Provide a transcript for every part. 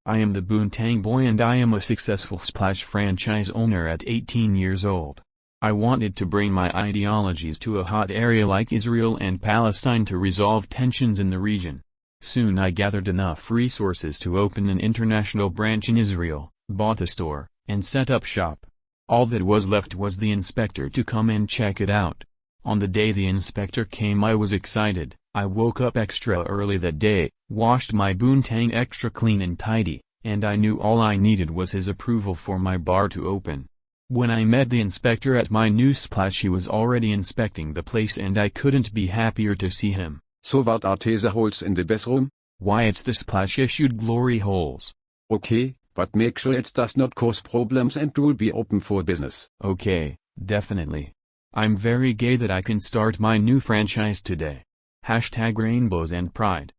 I am the Boontang Boy and I am a successful Splash franchise owner at 18 years old. I wanted to bring my ideologies to a hot area like Israel and Palestine to resolve tensions in the region. Soon I gathered enough resources to open an international branch in Israel, bought a store, and set up shop. All that was left was the inspector to come and check it out. On the day the inspector came I was excited. I woke up extra early that day, washed my Boontang extra clean and tidy, and I knew all I needed was his approval for my bar to open. When I met the inspector at my new Splash he was already inspecting the place and I couldn't be happier to see him. So what are the holes in the bathroom? Why it's the Splash issued glory holes. Okay, but make sure it does not cause problems and you'll be open for business. Okay, definitely. I'm very gay that I can start my new franchise today. #rainbows and pride.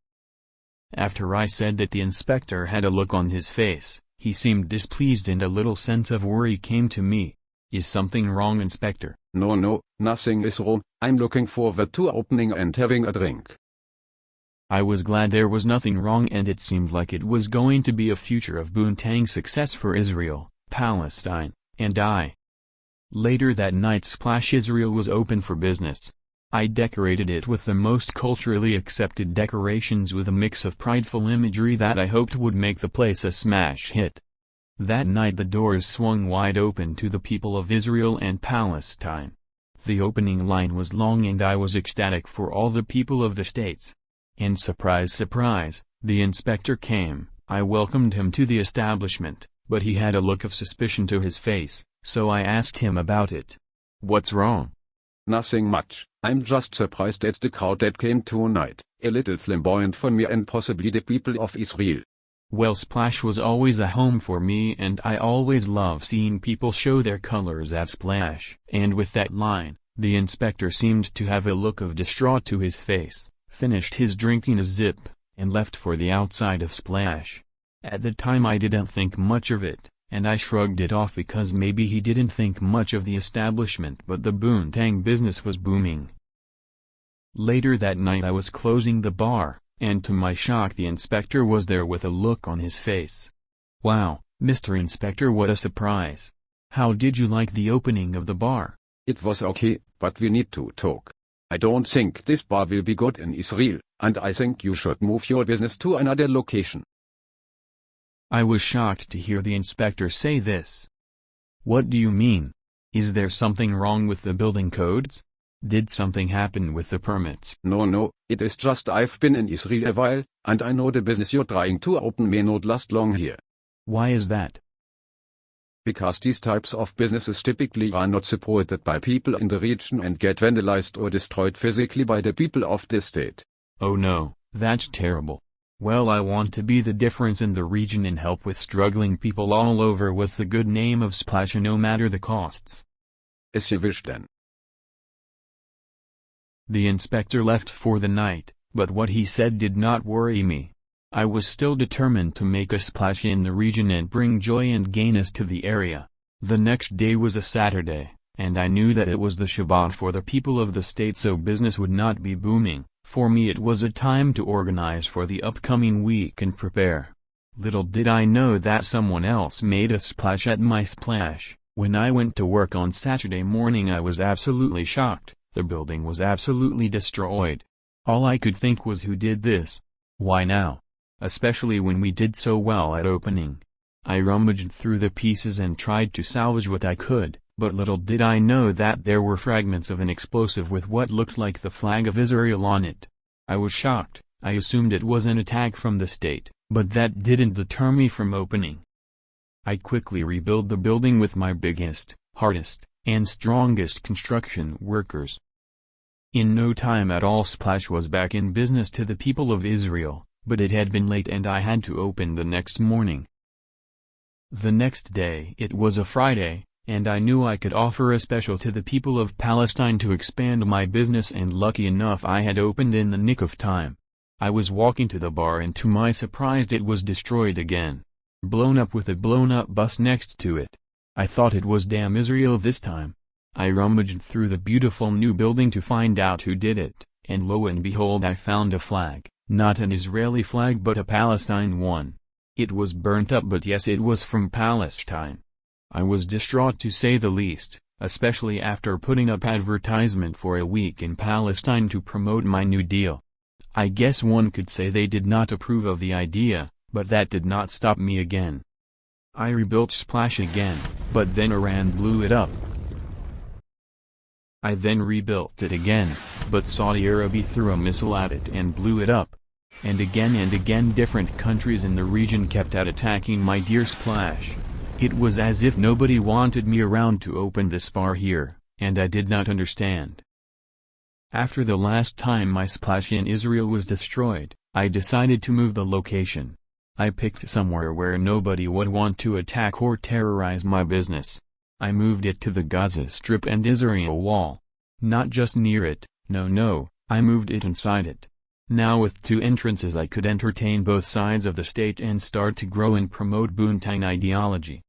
After I said that the inspector had a look on his face, he seemed displeased and a little sense of worry came to me. Is something wrong, Inspector? No, nothing is wrong. I'm looking forward to opening and having a drink. I was glad there was nothing wrong and it seemed like it was going to be a future of Boontang success for Israel, Palestine, and I. Later that night Splash Israel was open for business. I decorated it with the most culturally accepted decorations with a mix of prideful imagery that I hoped would make the place a smash hit. That night the doors swung wide open to the people of Israel and Palestine. The opening line was long and I was ecstatic for all the people of the states. And surprise surprise, the inspector came. I welcomed him to the establishment, but he had a look of suspicion to his face, so I asked him about it. What's wrong? Nothing much. I'm just surprised at the crowd that came tonight, a little flamboyant for me and possibly the people of Israel. Well, Splash was always a home for me and I always love seeing people show their colors at Splash. And with that line, the inspector seemed to have a look of distraught to his face, finished his drinking a zip, and left for the outside of Splash. At the time I didn't think much of it, and I shrugged it off because maybe he didn't think much of the establishment but the Boontang business was booming. Later that night I was closing the bar, and to my shock the inspector was there with a look on his face. Wow, Mr. Inspector, what a surprise. How did you like the opening of the bar? It was okay, but we need to talk. I don't think this bar will be good in Israel, and I think you should move your business to another location. I was shocked to hear the inspector say this. What do you mean? Is there something wrong with the building codes? Did something happen with the permits? No, it is just I've been in Israel a while, and I know the business you're trying to open may not last long here. Why is that? Because these types of businesses typically are not supported by people in the region and get vandalized or destroyed physically by the people of the state. Oh no, that's terrible. Well, I want to be the difference in the region and help with struggling people all over with the good name of Splash, no matter the costs. As you wish then. The inspector left for the night, but what he said did not worry me. I was still determined to make a splash in the region and bring joy and gayness to the area. The next day was a Saturday, and I knew that it was the Shabbat for the people of the state, so business would not be booming. For me it was a time to organize for the upcoming week and prepare. Little did I know that someone else made a splash at my Splash. When I went to work on Saturday morning I was absolutely shocked. The building was absolutely destroyed. All I could think was, who did this? Why now? Especially when we did so well at opening. I rummaged through the pieces and tried to salvage what I could, but little did I know that there were fragments of an explosive with what looked like the flag of Israel on it. I was shocked. I assumed it was an attack from the state, but that didn't deter me from opening. I quickly rebuilt the building with my biggest, hardest, and strongest construction workers. In no time at all Splash was back in business to the people of Israel, but it had been late and I had to open the next morning. The next day, it was a Friday, and I knew I could offer a special to the people of Palestine to expand my business, and lucky enough I had opened in the nick of time. I was walking to the bar and to my surprise it was destroyed again. Blown up with a blown up bus next to it. I thought it was damn Israel this time. I rummaged through the beautiful new building to find out who did it, and lo and behold I found a flag, not an Israeli flag but a Palestine one. It was burnt up, but yes, it was from Palestine. I was distraught to say the least, especially after putting up advertisement for a week in Palestine to promote my new deal. I guess one could say they did not approve of the idea, but that did not stop me again. I rebuilt Splash again, but then Iran blew it up. I then rebuilt it again, but Saudi Arabia threw a missile at it and blew it up. And again different countries in the region kept at attacking my dear Splash. It was as if nobody wanted me around to open this bar here, and I did not understand. After the last time my Splash in Israel was destroyed, I decided to move the location. I picked somewhere where nobody would want to attack or terrorize my business. I moved it to the Gaza Strip and Israel wall. Not just near it, no, I moved it inside it. Now with 2 entrances I could entertain both sides of the state and start to grow and promote Boontang ideology.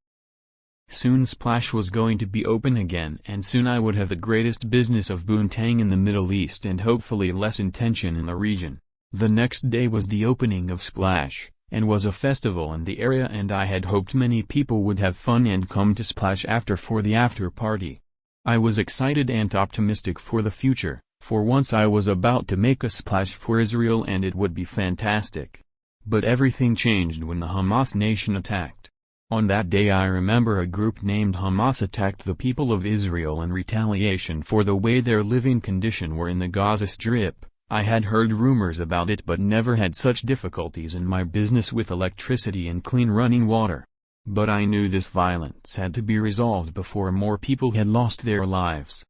Soon Splash was going to be open again, and soon I would have the greatest business of Boontang in the Middle East and hopefully lessen tension in the region. The next day was the opening of Splash, and was a festival in the area, and I had hoped many people would have fun and come to Splash after for the after party. I was excited and optimistic for the future, for once I was about to make a splash for Israel and it would be fantastic. But everything changed when the Hamas nation attacked. On that day I remember a group named Hamas attacked the people of Israel in retaliation for the way their living condition were in the Gaza Strip. I had heard rumors about it but never had such difficulties in my business with electricity and clean running water. But I knew this violence had to be resolved before more people had lost their lives.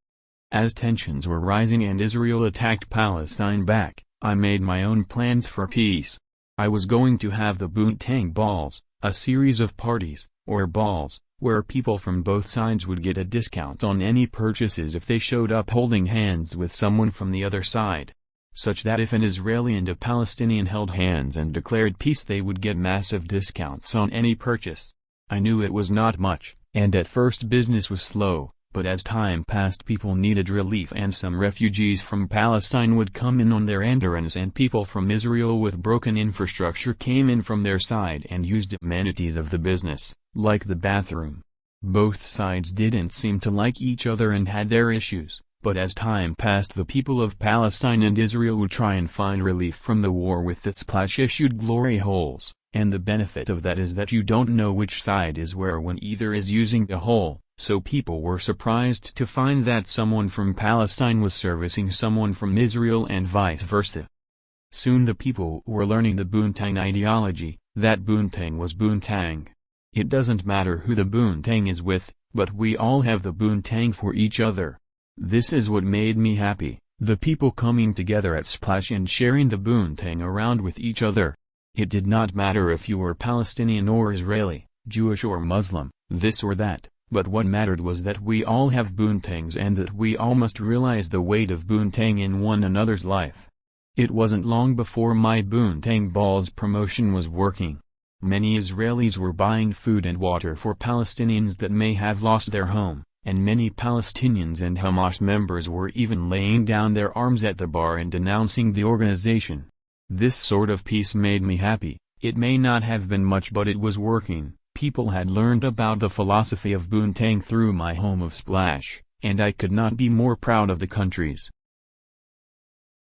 As tensions were rising and Israel attacked Palestine back, I made my own plans for peace. I was going to have the Boontang balls, a series of parties, or balls, where people from both sides would get a discount on any purchases if they showed up holding hands with someone from the other side. Such that if an Israeli and a Palestinian held hands and declared peace they would get massive discounts on any purchase. I knew it was not much, and at first business was slow, but as time passed people needed relief and some refugees from Palestine would come in on their errands and people from Israel with broken infrastructure came in from their side and used amenities of the business, like the bathroom. Both sides didn't seem to like each other and had their issues. But as time passed the people of Palestine and Israel would try and find relief from the war with its splash-issued glory holes, and the benefit of that is that you don't know which side is where when either is using the hole, so people were surprised to find that someone from Palestine was servicing someone from Israel and vice versa. Soon the people were learning the Boontang ideology, that Boontang was Boontang. It doesn't matter who the Boontang is with, but we all have the Boontang for each other. This is what made me happy, the people coming together at Splash and sharing the Boontang around with each other. It did not matter if you were Palestinian or Israeli, Jewish or Muslim, this or that, but what mattered was that we all have Boontangs and that we all must realize the weight of Boontang in one another's life. It wasn't long before my Boontang balls promotion was working. Many Israelis were buying food and water for Palestinians that may have lost their home. And many Palestinians and Hamas members were even laying down their arms at the bar and denouncing the organization. This sort of peace made me happy. It may not have been much but it was working. People had learned about the philosophy of Boontang through my home of Splash, and I could not be more proud of the countries.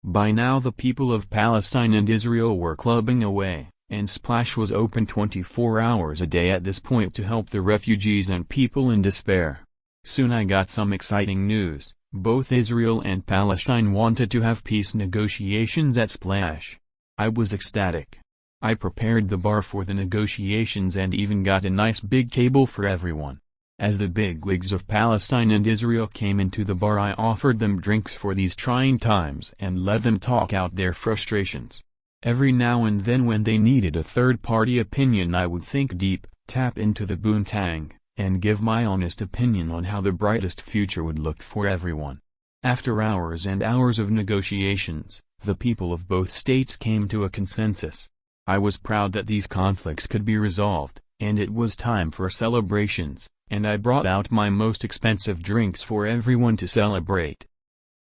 By now the people of Palestine and Israel were clubbing away, and Splash was open 24 hours a day at this point to help the refugees and people in despair. Soon I got some exciting news. Both Israel and Palestine wanted to have peace negotiations at Splash. I was ecstatic. I prepared the bar for the negotiations and even got a nice big table for everyone. As the bigwigs of Palestine and Israel came into the bar I offered them drinks for these trying times and let them talk out their frustrations. Every now and then when they needed a third-party opinion I would think deep, tap into the Boontang, and give my honest opinion on how the brightest future would look for everyone. After hours and hours of negotiations, the people of both states came to a consensus. I was proud that these conflicts could be resolved, and it was time for celebrations, and I brought out my most expensive drinks for everyone to celebrate.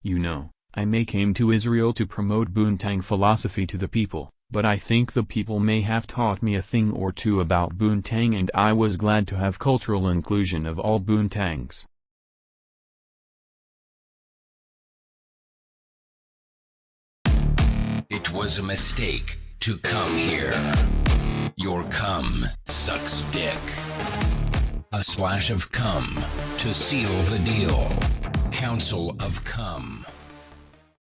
You know, I may came to Israel to promote Boontang philosophy to the people, but I think the people may have taught me a thing or two about Boontang, and I was glad to have cultural inclusion of all Boontangs. It was a mistake to come here. Your cum sucks dick. A splash of cum to seal the deal. Council of Cum.